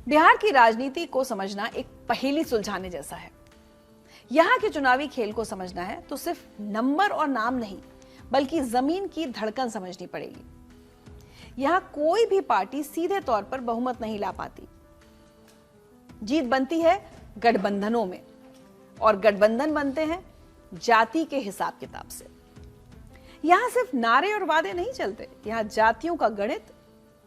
बिहार की राजनीति को समझना एक पहेली सुलझाने जैसा है। यहाँ के चुनावी खेल को समझना है तो सिर्फ नंबर और नाम नहीं, बल्कि जमीन की धड़कन समझनी पड़ेगी। यहाँ कोई भी पार्टी सीधे तौर पर बहुमत नहीं ला पाती। जीत बनती है गठबंधनों में, और गठबंधन बनते हैं जाति के हिसाब किताब से। यहां सिर्फ नारे और वादे नहीं चलते, यहां जातियों का गणित,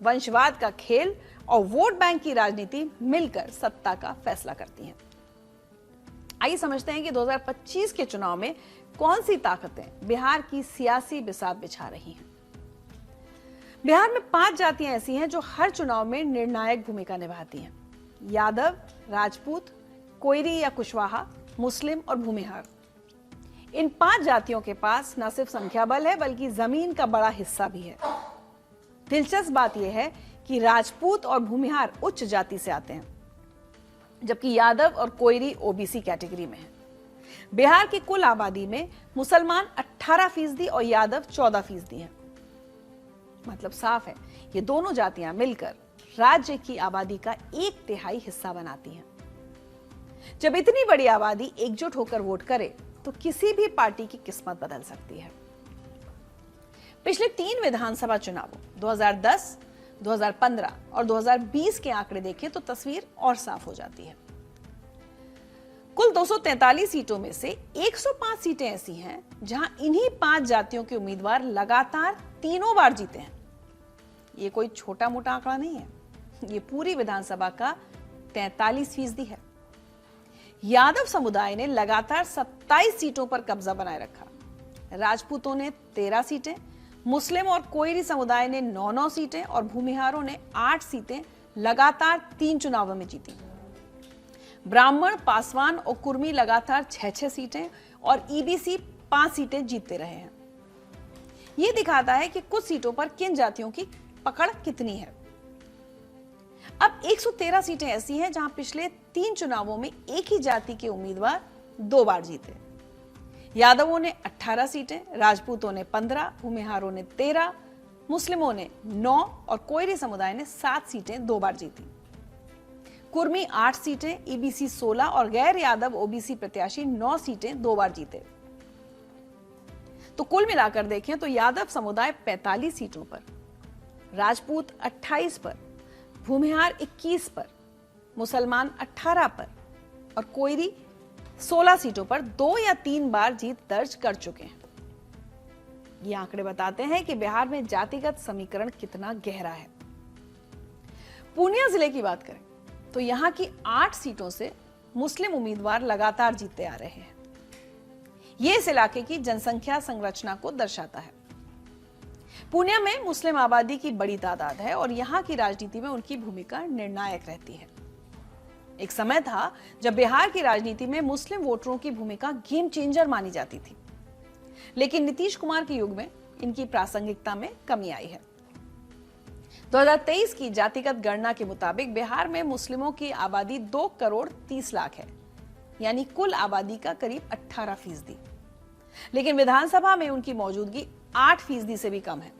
वंशवाद का खेल और वोट बैंक की राजनीति मिलकर सत्ता का फैसला करती हैं। आइए समझते हैं कि 2025 के चुनाव में कौन सी ताकतें बिहार की सियासी बिसात बिछा रही हैं। बिहार में 5 जातियां ऐसी हैं जो हर चुनाव में निर्णायक भूमिका निभाती हैं। यादव, राजपूत, कोयरी या कुशवाहा, मुस्लिम और भूमिहार। इन 5 जातियों के पास न सिर्फ संख्या बल है, बल्कि जमीन का बड़ा हिस्सा भी है। दिलचस्प बात यह है कि राजपूत और भूमिहार उच्च जाति से आते हैं, जबकि यादव और कोयरी ओबीसी कैटेगरी में है। बिहार की कुल आबादी में मुसलमान 18% और यादव 14% हैं। मतलब साफ है, ये दोनों जातियां मिलकर राज्य की आबादी का 1/3 हिस्सा बनाती हैं। जब इतनी बड़ी आबादी एकजुट होकर वोट करे तो किसी भी पार्टी की किस्मत बदल सकती है। पिछले 3 विधानसभा चुनावों 2010, 2015 और 2020 के आंकड़े देखें तो तस्वीर और साफ हो जाती है। कुल 243 सीटों में से 105 सीटें ऐसी हैं जहां इन्हीं 5 जातियों के उम्मीदवार लगातार तीनों बार जीते हैं। ये कोई छोटा मोटा आंकड़ा नहीं है, ये पूरी विधानसभा का 43% है। यादव समुदाय ने लगातार 27 सीटों पर कब्जा बनाए रखा। राजपूतों ने 13 सीटें, मुस्लिम और कोयरी समुदाय ने 9 सीटें और भूमिहारों ने 8 सीटें लगातार 3 चुनावों में जीती। ब्राह्मण, पासवान और कुर्मी लगातार 6 सीटें और ईबीसी 5 सीटें जीतते रहे हैं। यह दिखाता है कि कुछ सीटों पर किन जातियों की पकड़ कितनी है। अब 113 सीटें ऐसी हैं जहां पिछले 3 चुनावों में एक ही जाति के उम्मीदवार 2 बार जीते। यादवों ने 18 सीटें, राजपूतों ने 15, भूमिहारों ने 13, मुस्लिमों ने 9 और कोयरी समुदाय ने 7 सीटें 2 बार जीती। कुर्मी 8 सीटें, ईबीसी 16 और गैर यादव ओबीसी प्रत्याशी 9 सीटें 2 बार जीते। तो कुल मिलाकर देखें तो यादव समुदाय 45 सीटों पर, राजपूत 28 पर, भूमिहार 21 पर, मुसलमान 18 पर और कोयरी 16 सीटों पर 2 या 3 बार जीत दर्ज कर चुके हैं। ये आंकड़े बताते हैं कि बिहार में जातिगत समीकरण कितना गहरा है। पूर्णिया जिले की बात करें तो यहां की 8 सीटों से मुस्लिम उम्मीदवार लगातार जीतते आ रहे हैं। यह इस इलाके की जनसंख्या संरचना को दर्शाता है। पूर्णिया में मुस्लिम आबादी की बड़ी तादाद है और यहां की राजनीति में उनकी भूमिका निर्णायक रहती है। एक समय था जब बिहार की राजनीति में मुस्लिम वोटरों की भूमिका गेम चेंजर मानी जाती थी, लेकिन नीतीश कुमार के युग में इनकी प्रासंगिकता में कमी आई है। 2023 की जातिगत गणना के मुताबिक बिहार में मुस्लिमों की आबादी 2 करोड़ 30 लाख है, यानी कुल आबादी का करीब 18%। लेकिन विधानसभा में उनकी मौजूदगी 8% से भी कम है।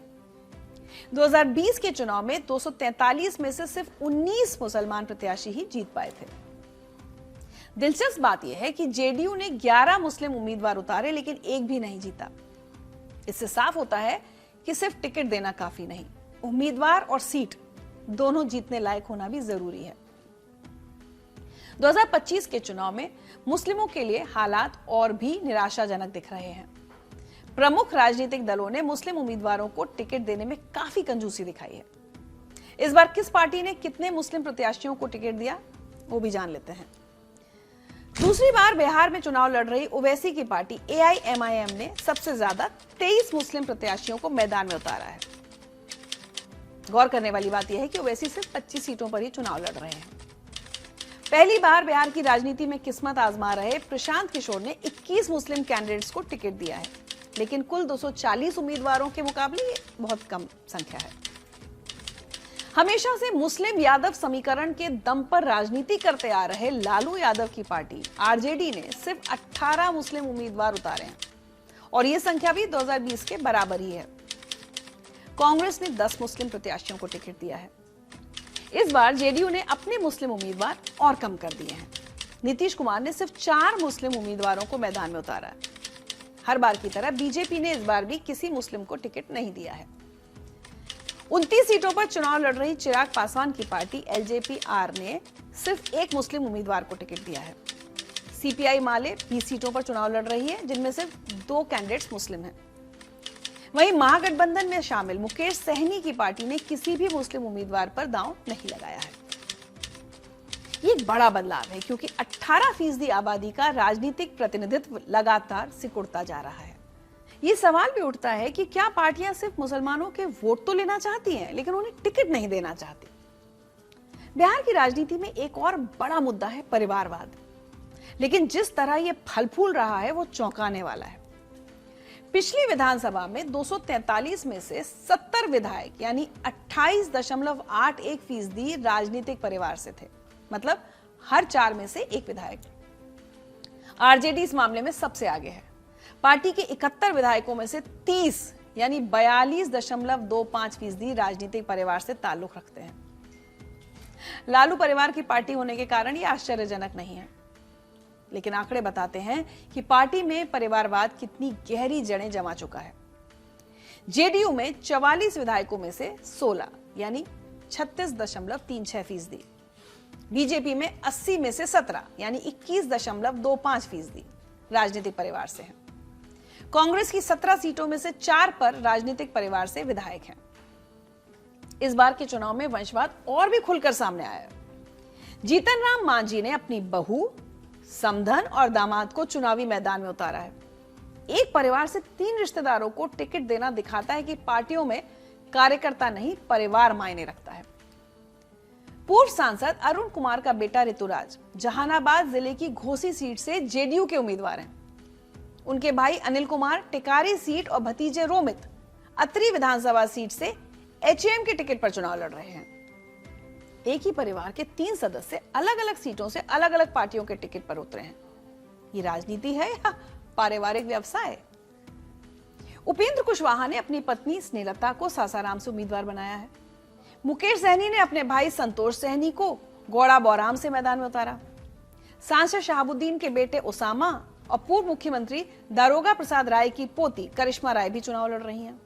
2020 के चुनाव में 243 में से सिर्फ 19 मुसलमान प्रत्याशी ही जीत पाए थे। दिलचस्प बात यह है कि जेडीयू ने 11 मुस्लिम उम्मीदवार उतारे, लेकिन एक भी नहीं जीता। इससे साफ होता है कि सिर्फ टिकट देना काफी नहीं, उम्मीदवार और सीट दोनों जीतने लायक होना भी जरूरी है। 2025 के चुनाव में मुस्लिमों के लिए हालात और भी निराशाजनक दिख रहे हैं। प्रमुख राजनीतिक दलों ने मुस्लिम उम्मीदवारों को टिकट देने में काफी कंजूसी दिखाई है। इस बार किस पार्टी ने कितने मुस्लिम प्रत्याशियों को टिकट दिया, वो भी जान लेते हैं। दूसरी बार बिहार में चुनाव लड़ रही ओवैसी की पार्टी एआईएमआईएम ने सबसे ज्यादा 23 मुस्लिम प्रत्याशियों को मैदान में उतारा है। गौर करने वाली बात यह है कि ओवैसी सिर्फ 25 सीटों पर ही चुनाव लड़ रहे हैं। पहली बार बिहार की राजनीति में किस्मत आजमा रहे प्रशांत किशोर ने 21 मुस्लिम कैंडिडेट्स को टिकट दिया है, लेकिन कुल 240 उम्मीदवारों के मुकाबले ये बहुत कम संख्या है। हमेशा से मुस्लिम यादव समीकरण के दम पर राजनीति करते आ रहे लालू यादव की पार्टी आरजेडी ने सिर्फ 18 मुस्लिम उम्मीदवार उतारे हैं और ये संख्या भी 2020 के बराबर ही है। कांग्रेस ने 10 मुस्लिम प्रत्याशियों को टिकट दिया है। इस बार जेडीयू ने अपने मुस्लिम उम्मीदवार और कम कर दिए हैं। नीतीश कुमार ने सिर्फ 4 मुस्लिम उम्मीदवारों को मैदान में उतारा है। हर बार की तरह बीजेपी ने इस बार भी किसी मुस्लिम को टिकट नहीं दिया है। 29 सीटों पर चुनाव लड़ रही चिराग पासवान की पार्टी एलजेपी-आर ने सिर्फ एक मुस्लिम उम्मीदवार को टिकट दिया है। सीपीआई माले 20 सीटों पर चुनाव लड़ रही है, जिनमें सिर्फ 2 कैंडिडेट्स मुस्लिम हैं। वहीं महागठबंधन में शामिल मुकेश सहनी की पार्टी ने किसी भी मुस्लिम उम्मीदवार पर दांव नहीं लगाया है। ये एक बड़ा बदलाव है, क्योंकि 18% आबादी का राजनीतिक प्रतिनिधित्व लगातार सिकुड़ता जा रहा है। ये सवाल भी उठता है कि क्या पार्टियां सिर्फ मुसलमानों के वोट तो लेना चाहती हैं, लेकिन उन्हें टिकट नहीं देना चाहती। बिहार की राजनीति में एक और बड़ा मुद्दा है परिवारवाद, लेकिन जिस तरह यह फल फूल रहा है वो चौंकाने वाला है। पिछली विधानसभा में 243 में से 70 विधायक यानी 28.81% राजनीतिक परिवार से थे, मतलब हर 4 में से एक विधायक। आरजेडी इस मामले में सबसे आगे है। पार्टी के 71 विधायकों में से 30 यानी 42.25% राजनीतिक परिवार से ताल्लुक रखते हैं। लालू परिवार की पार्टी होने के कारण यह आश्चर्यजनक नहीं है, लेकिन आंकड़े बताते हैं कि पार्टी में परिवारवाद कितनी गहरी जड़ें जमा चुका है। जेडीयू में 44 विधायकों में से 16 यानी 36.36%, बीजेपी में 80 में से 17 यानी 21.25% राजनीतिक परिवार से हैं। कांग्रेस की 17 सीटों में से 4 पर राजनीतिक परिवार से विधायक हैं। इस बार के चुनाव में वंशवाद और भी खुलकर सामने आया है। जीतन राम मांझी ने अपनी बहू, समधन और दामाद को चुनावी मैदान में उतारा है। एक परिवार से 3 रिश्तेदारों को टिकट देना दिखाता है कि पार्टियों में कार्यकर्ता नहीं, परिवार मायने रखता है। पूर्व सांसद अरुण कुमार का बेटा ऋतुराज जहानाबाद जिले की घोसी सीट से जेडीयू के उम्मीदवार हैं। उनके भाई अनिल कुमार टिकारी सीट और भतीजे रोमित अतरी विधानसभा सीट से एचएम के टिकट पर चुनाव लड़ रहे हैं। एक ही परिवार के 3 सदस्य अलग अलग सीटों से अलग अलग पार्टियों के टिकट पर उतरे हैं। ये राजनीति है या पारिवारिक व्यवसाय? उपेंद्र कुशवाहा ने अपनी पत्नी स्नेहलता को सासाराम से उम्मीदवार बनाया है। मुकेश सहनी ने अपने भाई संतोष सहनी को गौड़ा बौराम से मैदान में उतारा। सांसद शहाबुद्दीन के बेटे उसामा और पूर्व मुख्यमंत्री दारोगा प्रसाद राय की पोती करिश्मा राय भी चुनाव लड़ रही हैं।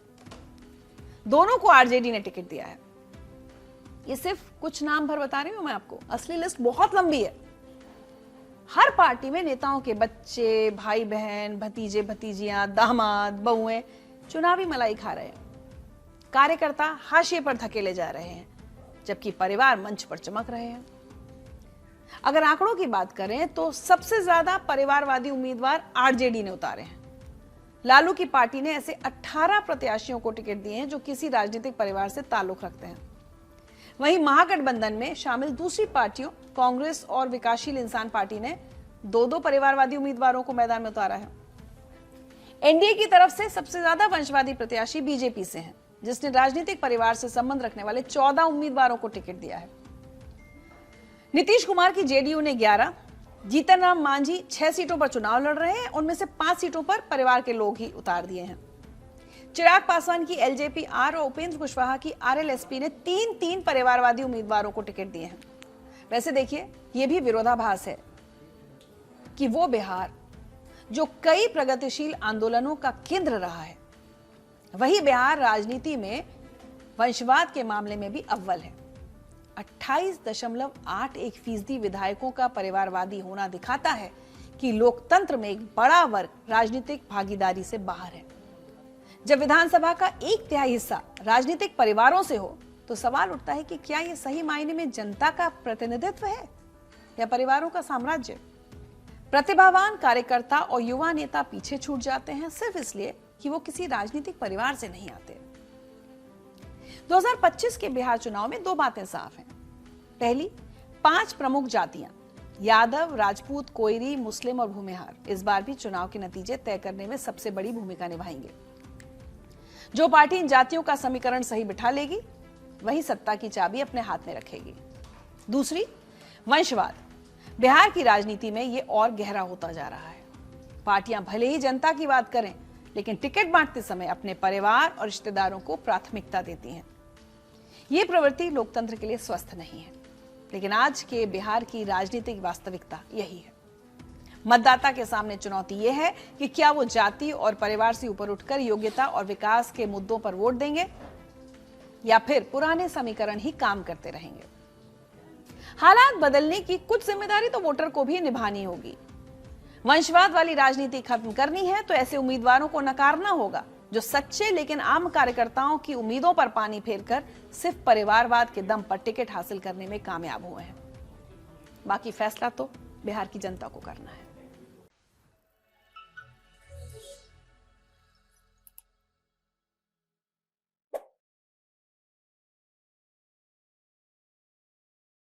दोनों को आरजेडी ने टिकट दिया है। ये सिर्फ कुछ नाम भर बता रही हूं मैं आपको, असली लिस्ट बहुत लंबी है। हर पार्टी में नेताओं के बच्चे, भाई बहन, भतीजे भतीजियां, दामाद, बहुएं चुनावी मलाई खा रहे हैं। कार्यकर्ता हाशिए पर धकेले जा रहे हैं, जबकि परिवार मंच पर चमक रहे हैं। अगर आंकड़ों की बात करें तो सबसे ज्यादा परिवारवादी उम्मीदवार आरजेडी ने उतारे हैं। लालू की पार्टी ने ऐसे 18 प्रत्याशियों को टिकट दिए हैं जो किसी राजनीतिक परिवार से ताल्लुक रखते हैं। वहीं महागठबंधन में शामिल दूसरी पार्टियों कांग्रेस और विकासशील इंसान पार्टी ने 2-2 परिवारवादी उम्मीदवारों को मैदान में उतारा है। एनडीए की तरफ से सबसे ज्यादा वंशवादी प्रत्याशी बीजेपी से हैं, जिसने राजनीतिक परिवार से संबंध रखने वाले 14 उम्मीदवारों को टिकट दिया है। नीतीश कुमार की जेडीयू ने 11, जीतन राम मांझी 6 सीटों पर चुनाव लड़ रहे हैं। उनमें से 5 सीटों पर परिवार के लोग ही उतार दिए हैं। चिराग पासवान की एलजेपी-आर और उपेंद्र कुशवाहा की आरएलएसपी ने 3-3 परिवारवादी उम्मीदवारों को टिकट दिए हैं। वैसे देखिए, यह भी विरोधाभास है कि वो बिहार जो कई प्रगतिशील आंदोलनों का केंद्र रहा है, वही बिहार राजनीति में वंशवाद के मामले में भी अव्वल है। 28.81% विधायकों का परिवारवादी होना दिखाता है कि लोकतंत्र में एक बड़ा वर्ग राजनीतिक भागीदारी से बाहर है। जब विधानसभा का 1/3 हिस्सा राजनीतिक परिवारों से हो तो सवाल उठता है कि क्या यह सही मायने में जनता का प्रतिनिधित्व है या परिवारों का साम्राज्य? प्रतिभावान कार्यकर्ता और युवा नेता पीछे छूट जाते हैं सिर्फ इसलिए कि वो किसी राजनीतिक परिवार से नहीं आते। 2025 के बिहार चुनाव में 2 बातें साफ हैं। पहली, 5 प्रमुख जातियां यादव, राजपूत, कोयरी, मुस्लिम और भूमिहार इस बार भी चुनाव के नतीजे तय करने में सबसे बड़ी भूमिका निभाएंगे। जो पार्टी इन जातियों का समीकरण सही बिठा लेगी, वही सत्ता की चाबी अपने हाथ में रखेगी। दूसरी, वंशवाद बिहार की राजनीति में ये और गहरा होता जा रहा है। पार्टियां भले ही जनता की बात करें, लेकिन टिकट बांटते समय अपने परिवार और रिश्तेदारों को प्राथमिकता देती हैं। ये प्रवृत्ति लोकतंत्र के लिए स्वस्थ नहीं है, लेकिन आज के बिहार की राजनीतिक वास्तविकता यही है। मतदाता के सामने चुनौती यह है कि क्या वो जाति और परिवार से ऊपर उठकर योग्यता और विकास के मुद्दों पर वोट देंगे या फिर पुराने समीकरण ही काम करते रहेंगे। हालात बदलने की कुछ जिम्मेदारी तो वोटर को भी निभानी होगी। वंशवाद वाली राजनीति खत्म करनी है तो ऐसे उम्मीदवारों को नकारना होगा जो सच्चे लेकिन आम कार्यकर्ताओं की उम्मीदों पर पानी फेरकर सिर्फ परिवारवाद के दम पर टिकट हासिल करने में कामयाब हुए हैं। बाकी फैसला तो बिहार की जनता को करना है।